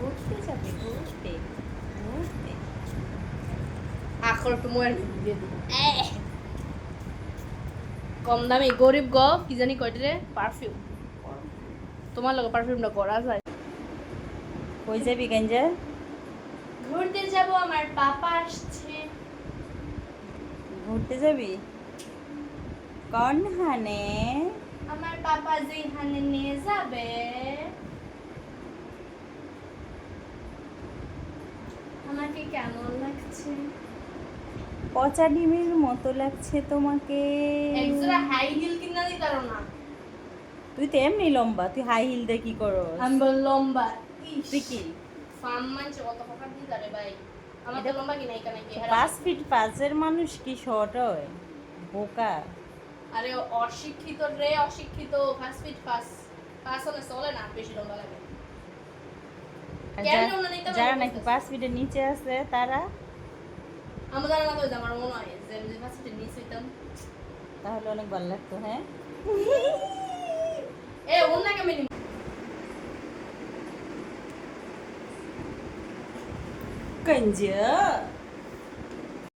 ঘুরতে যাবে ঘুরতে ঘুরতে। আখর একটু ময়ের দিয়ে দিই কম দামি গরিব গ কি জানি কয়টা রে পারফিউম তোমার লগে পারফিউমটা করা যায় কই যাবি গঞ্জা? ঘুরতে যাব আমার পাপা আসছে ঘুরতে যাবি? কোন হানে? আমার পাপা যেখানে নিয়ে যাবে আমাকে কেমন লাগছে পচা ডিমের মতো লাগছে তোমাকে। একজোড়া হাই হিল কিনা দিতে পারো না তুই তো এমনি লম্বা, তুই হাই হিল দিয়ে কি করস? আমি বল লম্বা তুই কি ফার্ম মানছে কত টাকা দিতে রে ভাই আমার তো লম্বা কিনা এখানে কি 5 ফিট 5 এর মানুষ কি শর্ট হয়? বোকা। আরে অশিক্ষিত রে অশিক্ষিত 5 ফিট 5 হলে চলে না বেশি লম্বা লাগে আর কেন ওনা নিতে যারা নাকি 5 ফিটের নিচে আছে তারা আমার জানা না তো আমার মনে হয় যে আমি 5 ফিটের নিচে হইতাম তাহলে অনেক ভালো লাগতো। হ্যাঁ এ ওনা কেমন গঞ্জা